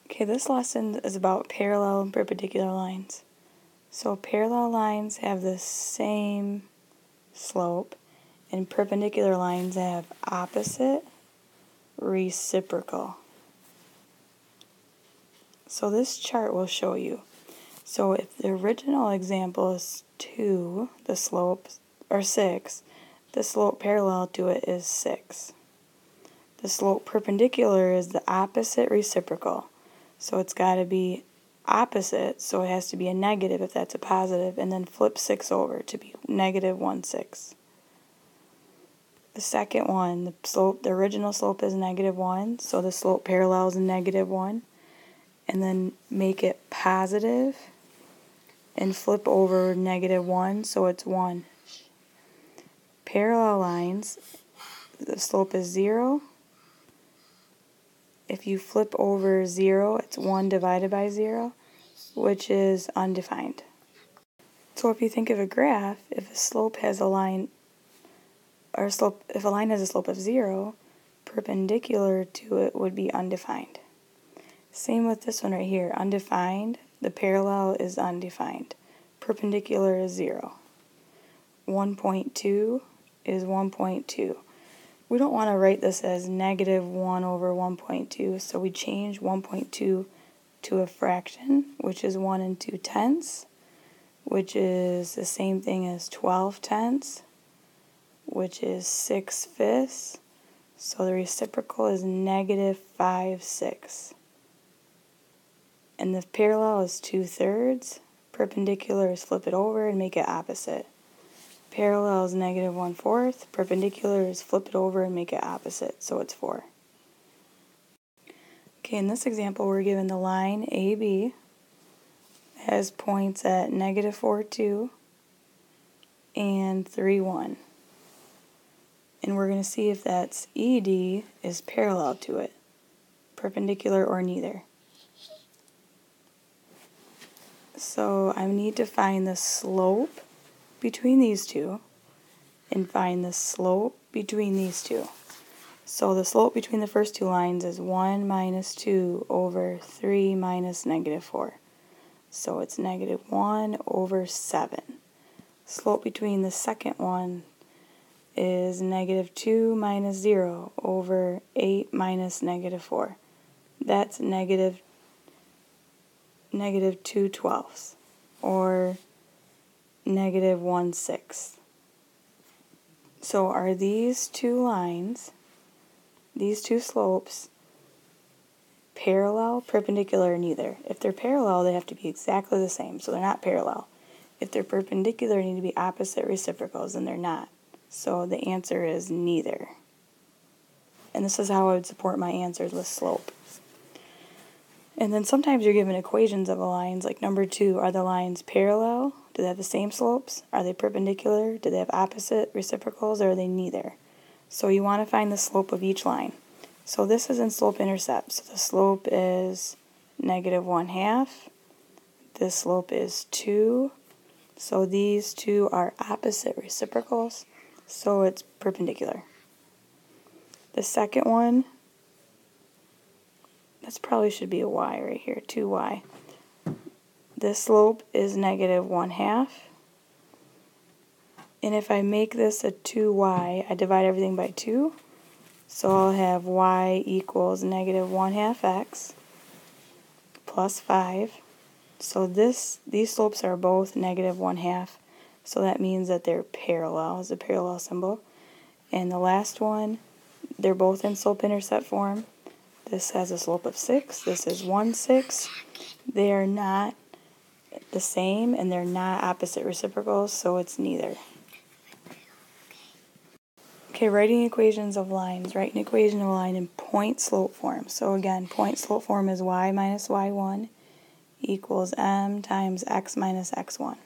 Okay, this lesson is about parallel and perpendicular lines. So parallel lines have the same slope, and perpendicular lines have opposite reciprocal. So this chart will show you. So if the original example is 2, the slope, or 6, the slope parallel to it is 6. The slope perpendicular is the opposite reciprocal. So it's got to be opposite, so it has to be a negative if that's a positive, and then flip 6 over to be negative 1, 6. The second one, the original slope is negative 1, so the slope parallel is negative 1, and then make it positive and flip over negative 1, so it's 1. Parallel lines, the slope is 0. If you flip over 0, it's 1 divided by 0, which is undefined. So if you think of a graph, if a slope has a line, if a line has a slope of 0, perpendicular to it would be undefined. Same with this one right here, undefined, the parallel is undefined. Perpendicular is 0. 1.2 is 1.2. We don't want to write this as negative 1 over 1.2, so we change 1.2 to a fraction, which is 1 2/10, which is the same thing as 12/10, which is 6/5. So the reciprocal is negative 5/6. And the parallel is 2/3. Perpendicular is flip it over and make it opposite. Parallel is negative 1/4. Perpendicular is flip it over and make it opposite, so it's 4. Okay, in this example we're given the line AB has points at negative 4, 2 and 3, 1. And we're going to see if that's ED is parallel to it, perpendicular or neither. So I need to find the slope between these two and find the slope between these two. So the slope between the first two lines is 1 minus 2 over 3 minus negative 4. So it's negative 1 over 7. Slope between the second one is negative 2 minus 0 over 8 minus negative 4. That's negative 2/12, or negative 1/6. So are these two lines, these two slopes, parallel, perpendicular, or neither? If they're parallel, they have to be exactly the same, so they're not parallel. If they're perpendicular, they need to be opposite reciprocals, and they're not. So the answer is neither. And this is how I would support my answers with slope. And then sometimes you're given equations of the lines, like number 2, are the lines parallel? Do they have the same slopes? Are they perpendicular? Do they have opposite reciprocals, or are they neither? So you want to find the slope of each line. So this is in slope-intercept. So the slope is negative 1/2. This slope is 2. So these two are opposite reciprocals, so it's perpendicular. The second one, this probably should be a y right here, 2y. This slope is negative 1/2. And if I make this a 2y, I divide everything by 2. So I'll have y equals negative 1/2 x plus 5. So these slopes are both negative 1/2. So that means that they're parallel, is a parallel symbol. And the last one, they're both in slope-intercept form. This has a slope of 6. This is 1/6. They are not the same, and they're not opposite reciprocals, so it's neither. Okay, writing equations of lines. Write an equation of a line in point-slope form. So again, point-slope form is y minus y1 equals m times x minus x1.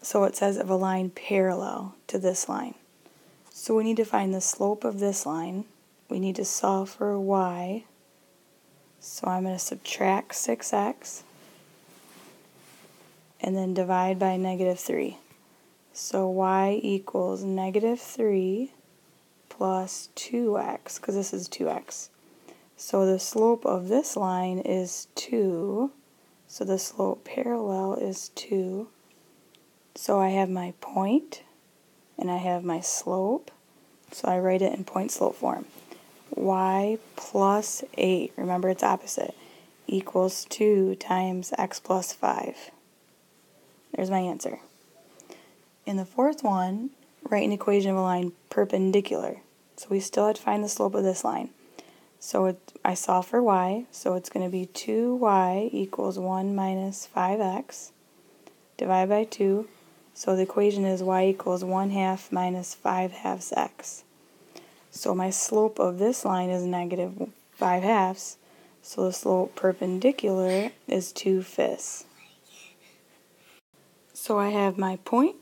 So it says of a line parallel to this line. So we need to find the slope of this line. We need to solve for y. So I'm going to subtract 6x and then divide by negative 3. So y equals negative 3 plus 2x, because this is 2x. So the slope of this line is 2. So the slope parallel is 2. So I have my point and I have my slope. So I write it in point-slope form. Y plus 8, remember it's opposite, equals 2 times x plus 5. There's my answer. In the fourth one, write an equation of a line perpendicular. So we still have to find the slope of this line. So I solve for y, so it's going to be 2y equals 1 minus 5x, divided by 2. So the equation is y equals 1/2 minus 5/2 x. So my slope of this line is negative 5/2. So the slope perpendicular is 2/5. So I have my point,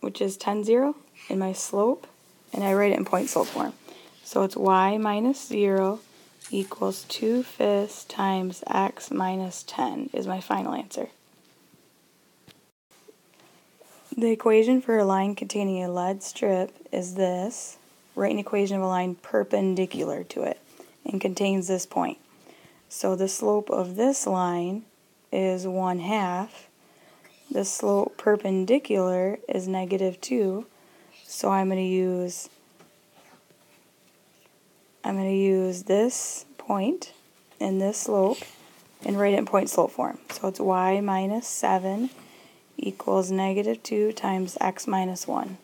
which is 10, 0, and my slope, and I write it in point-slope form. So it's y minus 0 equals 2/5 times x minus 10 is my final answer. The equation for a line containing a lead strip is this. Write an equation of a line perpendicular to it and contains this point. So the slope of this line is 1/2. The slope perpendicular is negative 2. So I'm going to use this point and this slope and write it in point-slope form. So it's y minus 7 equals negative 2 times x minus 1.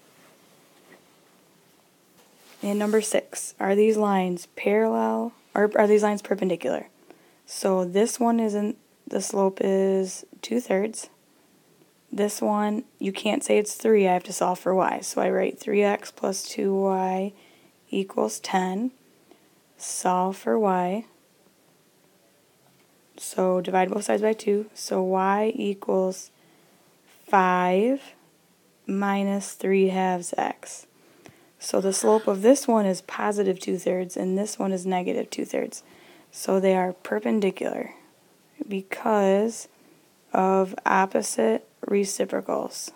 And number 6, are these lines parallel, or are these lines perpendicular? So this one the slope is 2/3. This one, you can't say it's 3, I have to solve for y. So I write 3x plus 2y equals 10. Solve for y. So divide both sides by 2. So y equals 5 minus 3/2 x. So the slope of this one is positive 2/3 and this one is negative 2/3. So they are perpendicular because of opposite reciprocals.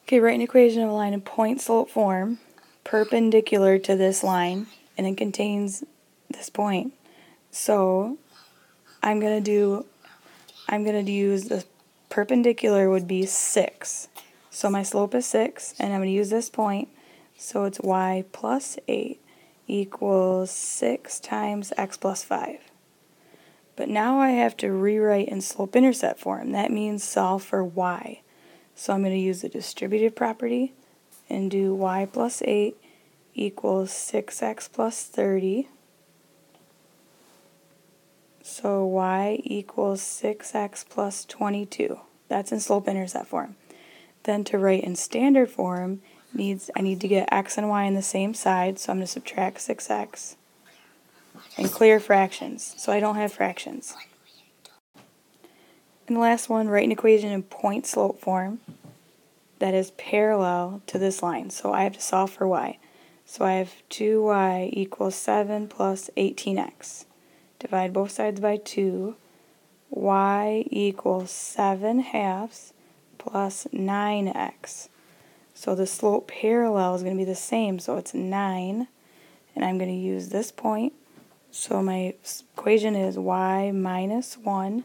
Okay, write an equation of a line in point-slope form perpendicular to this line, and it contains this point. So I'm going to use the perpendicular would be 6. So my slope is 6, and I'm going to use this point. So it's y plus 8 equals 6 times x plus 5. But now I have to rewrite in slope-intercept form. That means solve for y. So I'm going to use the distributive property and do y plus 8 equals 6x plus 30. So y equals 6x plus 22. That's in slope-intercept form. Then to write in standard form, I need to get x and y on the same side, so I'm going to subtract 6x and clear fractions, so I don't have fractions. And the last one, write an equation in point-slope form that is parallel to this line. So I have to solve for y. So I have 2y equals 7 plus 18x. Divide both sides by 2. Y equals 7/2 plus 9x. So the slope parallel is going to be the same, so it's 9. And I'm going to use this point. So my equation is y minus 1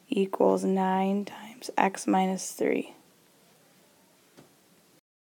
equals 9 times x minus 3.